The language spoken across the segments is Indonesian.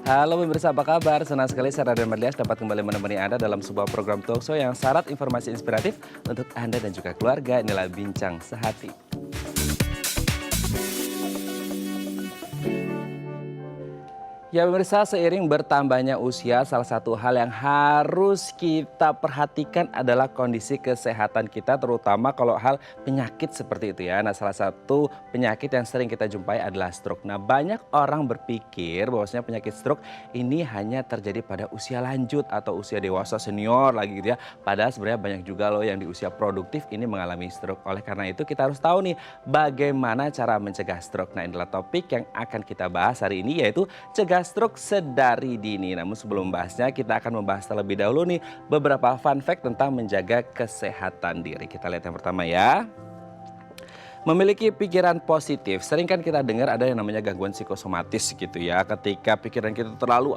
Halo pemirsa, apa kabar? Senang sekali saya Raden Marlias dapat kembali menemani Anda dalam sebuah program talkshow yang syarat informasi inspiratif untuk Anda dan juga keluarga. Inilah Bincang Sehati. Ya pemirsa, seiring bertambahnya usia, salah satu hal yang harus kita perhatikan adalah kondisi kesehatan kita, terutama kalau hal penyakit seperti itu ya. Nah, salah satu penyakit yang sering kita jumpai adalah stroke. Nah, banyak orang berpikir bahwasanya penyakit stroke ini hanya terjadi pada usia lanjut atau usia dewasa senior lagi gitu ya. Padahal sebenarnya banyak juga loh yang di usia produktif ini mengalami stroke. Oleh karena itu kita harus tahu nih bagaimana cara mencegah stroke. Nah, inilah topik yang akan kita bahas hari ini, yaitu cegah stroke sedari dini. Namun sebelum membahasnya, kita akan membahas terlebih dahulu nih beberapa fun fact tentang menjaga kesehatan diri. Kita lihat yang pertama ya. Memiliki pikiran positif, sering kan kita dengar ada yang namanya gangguan psikosomatis gitu ya. Ketika pikiran kita terlalu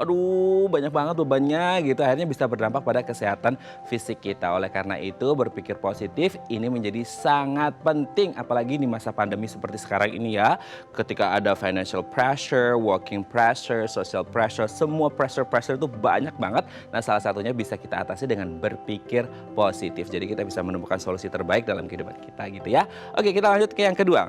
banyak banget bebannya gitu, akhirnya bisa berdampak pada kesehatan fisik kita. Oleh karena itu berpikir positif ini menjadi sangat penting, apalagi di masa pandemi seperti sekarang ini ya. Ketika ada financial pressure, working pressure, social pressure, semua pressure itu banyak banget. Nah, salah satunya bisa kita atasi dengan berpikir positif. Jadi kita bisa menemukan solusi terbaik dalam kehidupan kita gitu ya. Oke, kita lanjut ke yang kedua.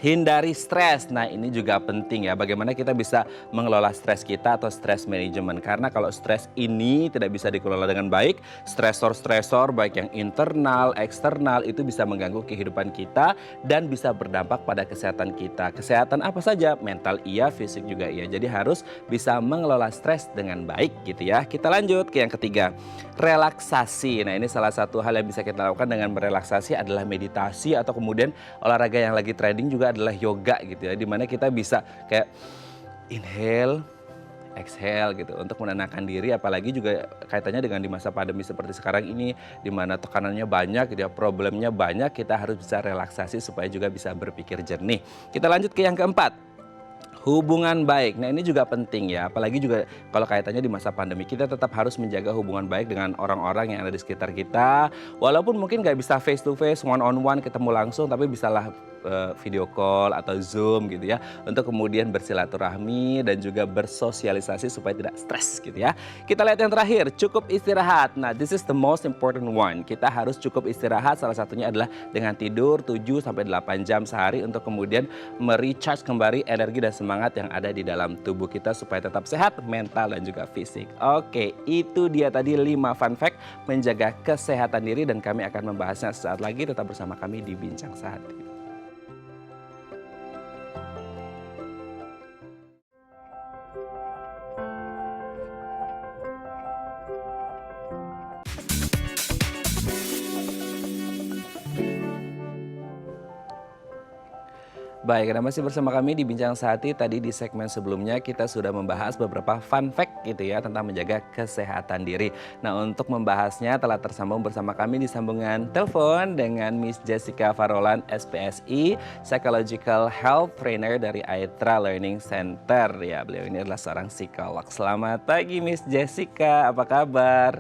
Hindari stres. Nah, ini juga penting ya, bagaimana kita bisa mengelola stres kita atau stress management. Karena kalau stres ini tidak bisa dikelola dengan baik, stresor-stresor baik yang internal, eksternal itu bisa mengganggu kehidupan kita dan bisa berdampak pada kesehatan kita. Kesehatan apa saja? Mental iya, fisik juga iya. Jadi harus bisa mengelola stres dengan baik gitu ya. Kita lanjut ke yang ketiga. Relaksasi. Nah, ini salah satu hal yang bisa kita lakukan dengan merelaksasi adalah meditasi atau kemudian olahraga yang lagi trending juga adalah yoga gitu ya, dimana kita bisa kayak inhale, exhale gitu untuk menenangkan diri, apalagi juga kaitannya dengan di masa pandemi seperti sekarang ini, dimana tekanannya banyak gitu ya, problemnya banyak, kita harus bisa relaksasi supaya juga bisa berpikir jernih. Kita lanjut ke yang keempat. Hubungan baik. Nah, ini juga penting ya, apalagi juga kalau kaitannya di masa pandemi, kita tetap harus menjaga hubungan baik dengan orang-orang yang ada di sekitar kita. Walaupun mungkin nggak bisa face to face, one on one ketemu langsung, tapi bisalah video call atau Zoom gitu ya, untuk kemudian bersilaturahmi dan juga bersosialisasi supaya tidak stres gitu ya. Kita lihat yang terakhir, cukup istirahat. Nah, this is the most important one. Kita harus cukup istirahat, salah satunya adalah dengan tidur 7-8 jam sehari untuk kemudian merecharge kembali energi dan semangat yang ada di dalam tubuh kita supaya tetap sehat mental dan juga fisik. Oke, itu dia tadi 5 fun fact menjaga kesehatan diri dan kami akan membahasnya sesaat lagi. Tetap bersama kami di Bincang Sehati. Baik, Anda masih bersama kami di Bincang Sehati. Tadi di segmen sebelumnya kita sudah membahas beberapa fun fact gitu ya tentang menjaga kesehatan diri. Nah, untuk membahasnya telah tersambung bersama kami di sambungan telepon dengan Miss Jessica Farolan, SPSI, Psychological Health Trainer dari Aetra Learning Center. Ya, beliau ini adalah seorang psikolog. Selamat pagi Miss Jessica, apa kabar?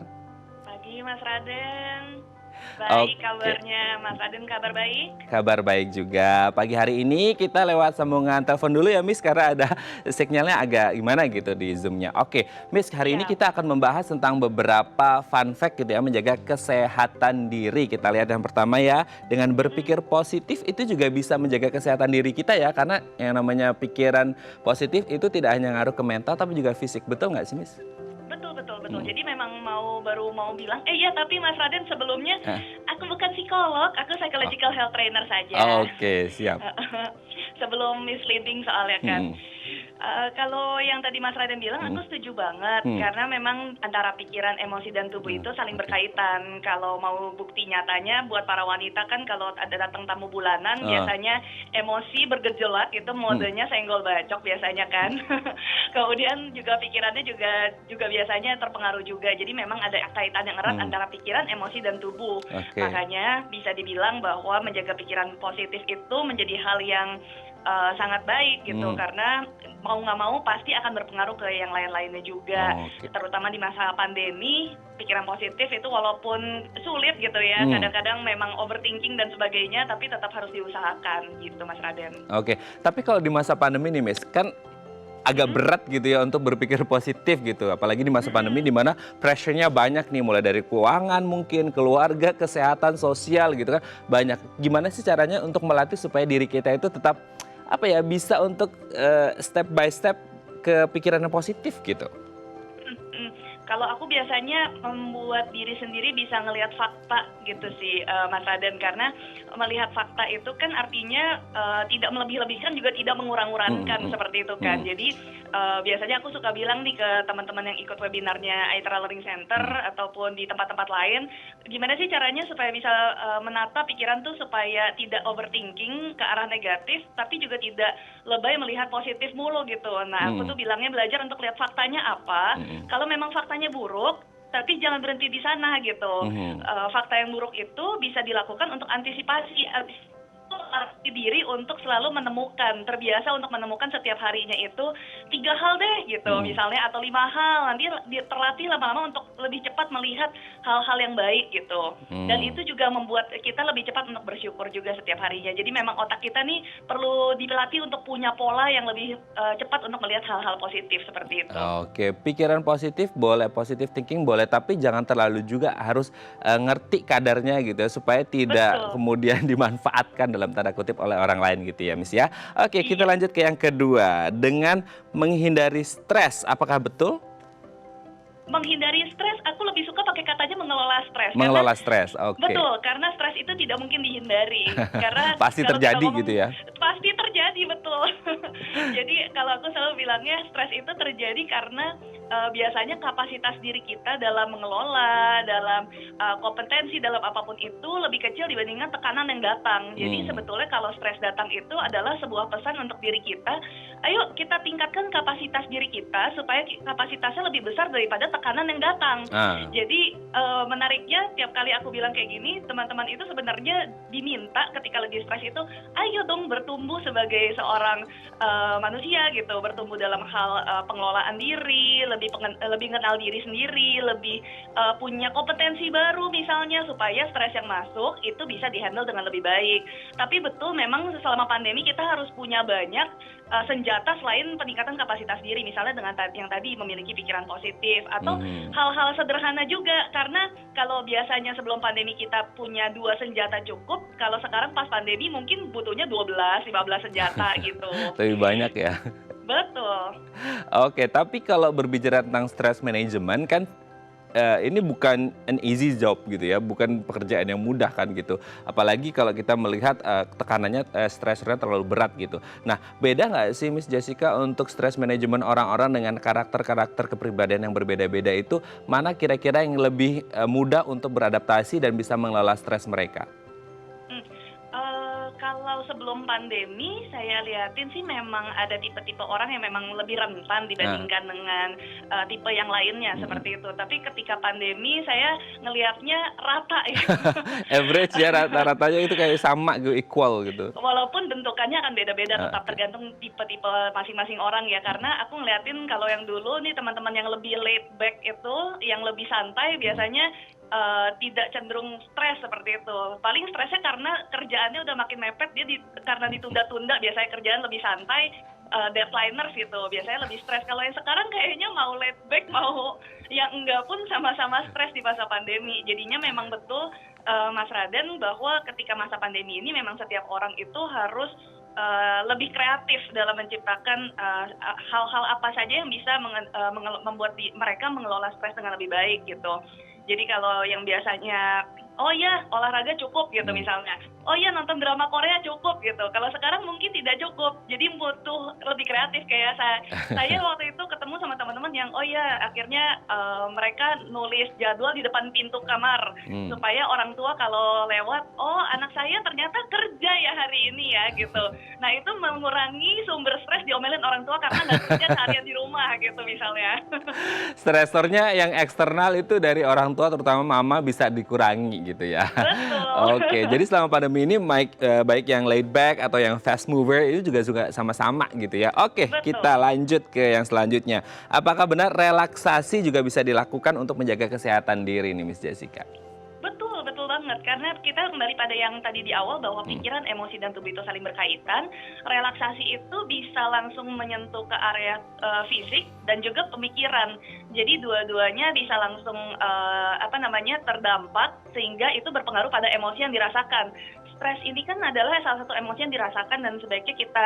Pagi Mas Raden, baik Oke. kabarnya Mas Raden, kabar baik? Kabar baik juga. Pagi hari ini kita lewat sambungan telepon dulu ya Miss, karena ada sinyalnya agak gimana gitu di Zoom-nya. Oke, Miss, hari ini Siap. kita akan membahas tentang beberapa fun fact gitu ya, menjaga kesehatan diri. Kita lihat yang pertama ya, dengan berpikir positif itu juga bisa menjaga kesehatan diri kita ya, karena yang namanya pikiran positif itu tidak hanya ngaruh ke mental tapi juga fisik. Betul nggak sih Miss? Betul. Jadi memang baru mau bilang, iya tapi Mas Raden sebelumnya Ah, aku bukan psikolog, aku psychological health trainer saja. Oke, siap. Sebelum misleading soalnya kan. Hmm, Kalau yang tadi Mas Raden bilang aku setuju banget, hmm, karena memang antara pikiran, emosi, dan tubuh itu saling oke. berkaitan. Kalau mau bukti nyatanya buat para wanita kan kalau ada datang tamu bulanan Ah, biasanya emosi bergejolak, itu modenya senggol bacok biasanya kan. Kemudian juga pikirannya juga biasanya terpengaruh juga. Jadi memang ada kaitan yang erat antara pikiran, emosi, dan tubuh. oke. Makanya bisa dibilang bahwa menjaga pikiran positif itu menjadi hal yang sangat baik gitu, Hmm, karena mau nggak mau pasti akan berpengaruh ke yang lain-lainnya juga, oke. terutama di masa pandemi. Pikiran positif itu walaupun sulit gitu ya, Hmm. kadang-kadang memang overthinking dan sebagainya, tapi tetap harus diusahakan gitu Mas Raden. Oke, tapi kalau di masa pandemi nih Miss, kan agak berat gitu ya untuk berpikir positif gitu. Apalagi di masa pandemi di mana pressure-nya banyak nih, mulai dari keuangan mungkin, keluarga, kesehatan, sosial gitu kan. Banyak. Gimana sih caranya untuk melatih supaya diri kita itu tetap apa ya, bisa untuk step by step ke pikiran yang positif gitu? Mm. Kalau aku biasanya membuat diri sendiri bisa ngelihat fakta gitu sih, Mas Raden, karena melihat fakta itu kan artinya tidak melebih-lebihkan juga tidak mengurang-urangkan seperti itu kan. Jadi biasanya aku suka bilang nih ke teman-teman yang ikut webinarnya Aitra Learning Center ataupun di tempat-tempat lain, gimana sih caranya supaya bisa menata pikiran tuh supaya tidak overthinking ke arah negatif, tapi juga tidak lebay melihat positif mulu gitu. Nah, aku tuh bilangnya belajar untuk lihat faktanya apa. Kalau memang faktanya buruk, tapi jangan berhenti di sana gitu. Fakta yang buruk itu bisa dilakukan untuk antisipasi. Itu latih diri untuk selalu menemukan, terbiasa untuk menemukan setiap harinya itu 3 hal deh gitu, misalnya, atau 5 hal. Nanti terlatih lama-lama untuk lebih cepat melihat hal-hal yang baik gitu. Dan itu juga membuat kita lebih cepat untuk bersyukur juga setiap harinya. Jadi memang otak kita nih perlu dilatih untuk punya pola yang lebih cepat untuk melihat hal-hal positif seperti itu. Oke, pikiran positif boleh, positive thinking boleh, tapi jangan terlalu juga harus ngerti kadarnya gitu ya, supaya tidak Betul. kemudian dimanfaatkan dalam tanda kutip oleh orang lain gitu ya, Miss ya. Oke, kita Iya. lanjut ke yang kedua, dengan menghindari stres, apakah betul? Menghindari stres, aku lebih suka pakai katanya mengelola stres. Mengelola stres, oke. Betul, karena stres itu tidak mungkin dihindari. Karena Pasti kalau kita terjadi ngomong, gitu ya? pasti terjadi, betul. Jadi kalau aku selalu bilangnya stres itu terjadi karena biasanya kapasitas diri kita dalam mengelola, dalam kompetensi, dalam apapun itu lebih kecil dibandingkan tekanan yang datang. Jadi sebetulnya kalau stres datang itu adalah sebuah pesan untuk diri kita, ayo kita tingkatkan kapasitas diri kita supaya kapasitasnya lebih besar daripada tekanan yang datang. Jadi menariknya tiap kali aku bilang kayak gini, teman-teman itu sebenarnya diminta ketika lagi stres itu, ayo dong bertumbuh sebagai seorang manusia gitu, bertumbuh dalam hal pengelolaan diri, lebih kenal diri sendiri, lebih punya kompetensi baru misalnya, supaya stres yang masuk itu bisa dihandle dengan lebih baik. Tapi betul memang selama pandemi kita harus punya banyak senjata selain peningkatan kapasitas diri, misalnya dengan yang tadi memiliki pikiran positif, atau hal-hal sederhana juga, karena kalau biasanya sebelum pandemi kita punya 2 senjata cukup, kalau sekarang pas pandemi mungkin butuhnya 12-15 senjata gitu. Lebih banyak ya. Betul. Oke, tapi kalau berbicara tentang stress management kan ini bukan an easy job gitu ya, bukan pekerjaan yang mudah kan gitu. Apalagi kalau kita melihat tekanannya, stressernya terlalu berat gitu. Nah, beda nggak sih Miss Jessica untuk stress management orang-orang dengan karakter-karakter kepribadian yang berbeda-beda itu, mana kira-kira yang lebih mudah untuk beradaptasi dan bisa mengelola stres mereka? Kalau sebelum pandemi saya lihatin sih memang ada tipe-tipe orang yang memang lebih rentan dibandingkan dengan tipe yang lainnya seperti itu. Tapi ketika pandemi saya ngelihatnya rata ya. Average ya, rata-ratanya itu kayak sama gitu, equal gitu. Walaupun bentukannya akan beda-beda, tetap tergantung tipe-tipe masing-masing orang ya. Karena aku ngeliatin kalau yang dulu nih teman-teman yang lebih laid back itu, yang lebih santai biasanya tidak cenderung stres seperti itu. Paling stresnya karena kerjaannya udah makin mepet, dia karena ditunda-tunda, biasanya kerjaan lebih santai, deadliners gitu, biasanya lebih stres. Kalau yang sekarang kayaknya mau laid back, mau yang enggak pun sama-sama stres di masa pandemi. Jadinya memang betul Mas Raden, bahwa ketika masa pandemi ini memang setiap orang itu harus lebih kreatif dalam menciptakan hal-hal apa saja yang bisa membuat mereka mengelola stres dengan lebih baik gitu. Jadi kalau yang biasanya, oh ya olahraga cukup gitu misalnya, oh ya nonton drama Korea cukup gitu. Kalau sekarang mungkin tidak cukup, jadi butuh lebih kreatif. Kayak saya waktu itu ketemu sama teman-teman yang, oh ya akhirnya mereka nulis jadwal di depan pintu kamar, supaya orang tua kalau lewat, oh anak saya ternyata kerja ya hari ini ya gitu. Nah itu mengurangi sumber stres diomelin orang tua karena nggak kerja seharian di rumah gitu misalnya. Stresornya yang eksternal itu dari orang tua, terutama mama, bisa dikurangi gitu ya. Betul. Oke, jadi selama pandemi ini baik yang laid back atau yang fast mover itu juga sama-sama gitu ya. Oke, Betul. kita lanjut ke yang selanjutnya. Apakah benar relaksasi juga bisa dilakukan untuk menjaga kesehatan diri nih Miss Jessica? Betul banget karena kita kembali pada yang tadi di awal bahwa pikiran, emosi dan tubuh itu saling berkaitan. Relaksasi itu bisa langsung menyentuh ke area fisik dan juga pemikiran. Jadi dua-duanya bisa langsung terdampak sehingga itu berpengaruh pada emosi yang dirasakan. Stres ini kan adalah salah satu emosi yang dirasakan dan sebaiknya kita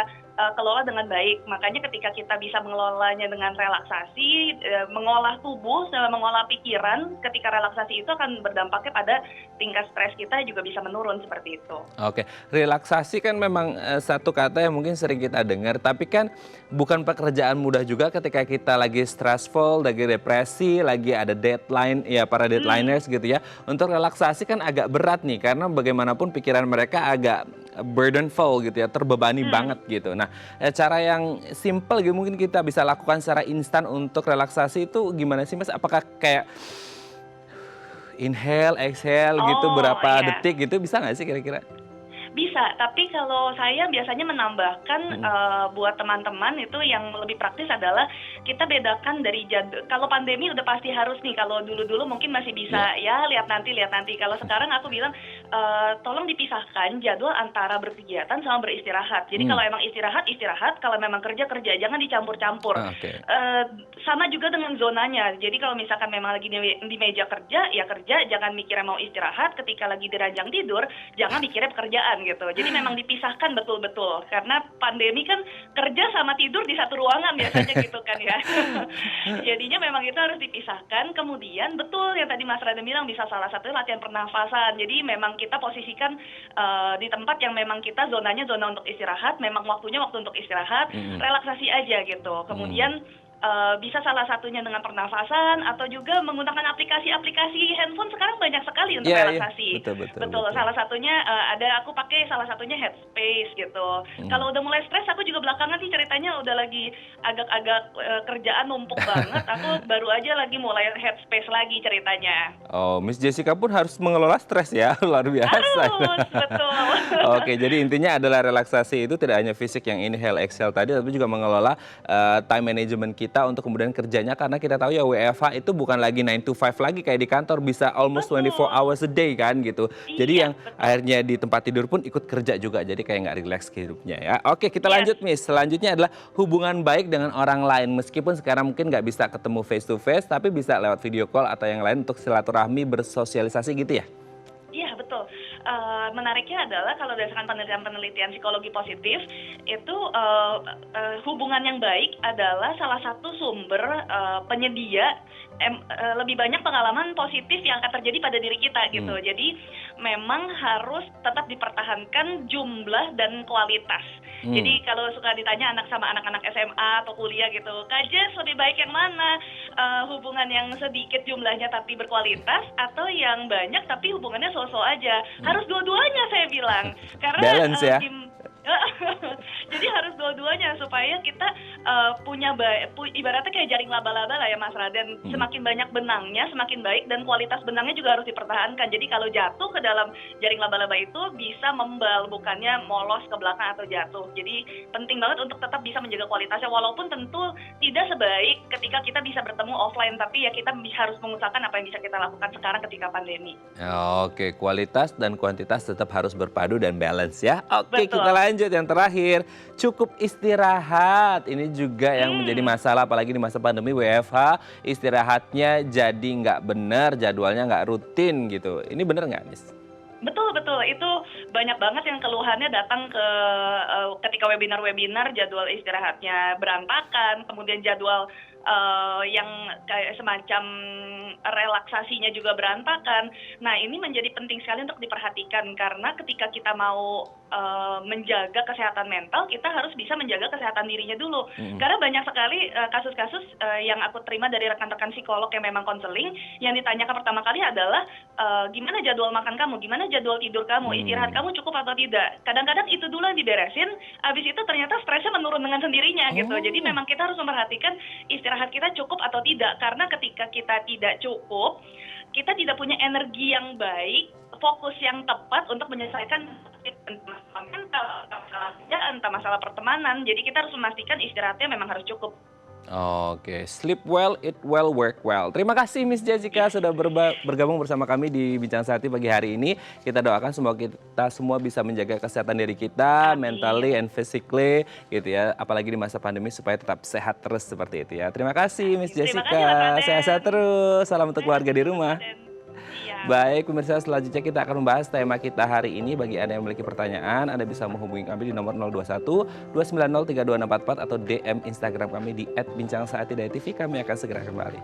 kelola dengan baik. Makanya ketika kita bisa mengelolanya dengan relaksasi, mengolah tubuh, mengolah pikiran, ketika relaksasi itu akan berdampaknya pada tingkat stres kita juga bisa menurun seperti itu. Oke, relaksasi kan memang satu kata yang mungkin sering kita dengar, tapi kan bukan pekerjaan mudah juga ketika kita lagi stressful, lagi depresi, lagi ada deadline, ya para deadliners gitu ya. Untuk relaksasi kan agak berat nih, karena bagaimanapun pikiran mereka agak burdenful gitu ya, terbebani banget gitu. Nah, cara yang simple gitu mungkin kita bisa lakukan secara instan untuk relaksasi itu gimana sih Mas? Apakah kayak inhale, exhale gitu Oh, berapa iya. detik gitu bisa nggak sih kira-kira? Bisa, tapi kalau saya biasanya menambahkan buat teman-teman itu yang lebih praktis adalah kita bedakan dari jadwal. Kalau pandemi udah pasti harus nih, kalau dulu-dulu mungkin masih bisa ya lihat nanti. Kalau sekarang aku bilang tolong dipisahkan jadwal antara berkegiatan sama beristirahat. Jadi kalau emang istirahat, kalau memang kerja, jangan dicampur-campur. Oke. Sama juga dengan zonanya. Jadi kalau misalkan memang lagi di meja kerja, ya kerja, jangan mikirnya mau istirahat. Ketika lagi di ranjang tidur, jangan mikirnya pekerjaan gitu. Jadi memang dipisahkan betul-betul. Karena pandemi kan kerja sama tidur di satu ruangan biasanya gitu kan ya. Jadinya memang itu harus dipisahkan. Kemudian betul yang tadi Mas Raden bilang bisa salah satunya latihan pernafasan. Jadi memang kita posisikan di tempat yang memang kita zonanya zona untuk istirahat, memang waktunya waktu untuk istirahat, relaksasi aja gitu. Kemudian bisa salah satunya dengan pernafasan atau juga menggunakan aplikasi handphone sekarang banyak sekali untuk relaksasi. Betul. Salah satunya aku pakai salah satunya Headspace gitu. Kalau udah mulai stres aku juga belakangan sih ceritanya udah lagi agak-agak kerjaan numpuk banget. Aku baru aja lagi mulai Headspace lagi ceritanya. Oh, Miss Jessica pun harus mengelola stres ya, luar biasa. Harus, betul. Oke, jadi intinya adalah relaksasi itu tidak hanya fisik yang inhale, exhale tadi, tapi juga mengelola time management kita untuk kemudian kerjanya, karena kita tahu ya WFH itu bukan lagi 9 to 5 lagi kayak di kantor, bisa almost 24 hours a day kan gitu. Jadi yang akhirnya di tempat tidur pun ikut kerja juga, jadi kayak nggak relax hidupnya ya. Oke, kita lanjut Miss. Selanjutnya adalah hubungan baik dengan orang lain. Meskipun sekarang mungkin nggak bisa ketemu face to face, tapi bisa lewat video call atau yang lain untuk silaturahmi, bersosialisasi gitu ya? Iya, betul. Menariknya adalah kalau berdasarkan penelitian psikologi positif, itu hubungan yang baik adalah salah satu sumber penyedia lebih banyak pengalaman positif yang akan terjadi pada diri kita gitu. Jadi memang harus tetap dipertahankan jumlah dan kualitas. Jadi kalau suka ditanya sama anak-anak SMA atau kuliah gitu, Kak Jess lebih baik yang mana? Hubungan yang sedikit jumlahnya tapi berkualitas atau yang banyak tapi hubungannya so-so aja? Harus dua-duanya saya bilang. Karena balance ya. Jadi harus dua-duanya supaya kita ibaratnya kayak jaring laba-laba lah ya Mas Raden. Semakin banyak benangnya semakin baik dan kualitas benangnya juga harus dipertahankan. Jadi kalau jatuh ke dalam jaring laba-laba itu bisa membal, bukannya molos ke belakang atau jatuh. Jadi penting banget untuk tetap bisa menjaga kualitasnya, walaupun tentu tidak sebaik ketika kita bisa bertemu offline, tapi ya kita harus mengusahakan apa yang bisa kita lakukan sekarang ketika pandemi. Oke, kualitas dan kuantitas tetap harus berpadu dan balance ya. Oke, Betul. kita lanjut yang terakhir. Cukup istirahat. Ini juga yang menjadi masalah apalagi di masa pandemi WFH. Istirahatnya jadi nggak benar, jadwalnya nggak rutin gitu. Ini benar nggak, Miss? Betul. Itu banyak banget yang keluhannya datang ketika webinar jadwal istirahatnya berantakan, kemudian jadwal yang kayak semacam relaksasinya juga berantakan. Nah, ini menjadi penting sekali untuk diperhatikan karena ketika kita mau menjaga kesehatan mental, kita harus bisa menjaga kesehatan dirinya dulu. Karena banyak sekali kasus-kasus yang aku terima dari rekan-rekan psikolog yang memang konseling, yang ditanyakan pertama kali adalah gimana jadwal makan kamu, gimana jadwal tidur kamu, istirahat kamu cukup atau tidak. Kadang-kadang itu dulu yang diberesin, habis itu ternyata stresnya menurun dengan sendirinya gitu. Jadi memang kita harus memperhatikan istirahat kita cukup atau tidak, karena ketika kita tidak cukup, kita tidak punya energi yang baik, fokus yang tepat untuk menyelesaikan masalah mental, masalah kerjaan, masalah pertemanan. Jadi kita harus memastikan istirahatnya memang harus cukup. Oke, sleep well, eat well, work well. Terima kasih Miss Jessica sudah bergabung bersama kami di Bincang Sehati pagi hari ini. Kita doakan semoga kita semua bisa menjaga kesehatan diri kita, Amin. mentally and physically gitu ya. Apalagi di masa pandemi supaya tetap sehat terus seperti itu ya. Terima kasih Miss Terima Jessica. kasih, Mas Raden. Sehat-sehat terus. Salam untuk keluarga di rumah. Iya. Baik, pemirsa, selanjutnya kita akan membahas tema kita hari ini. Bagi Anda yang memiliki pertanyaan, Anda bisa menghubungi kami di nomor 021 290 32644 atau DM Instagram kami di @bincangsaati.tv. Kami akan segera kembali.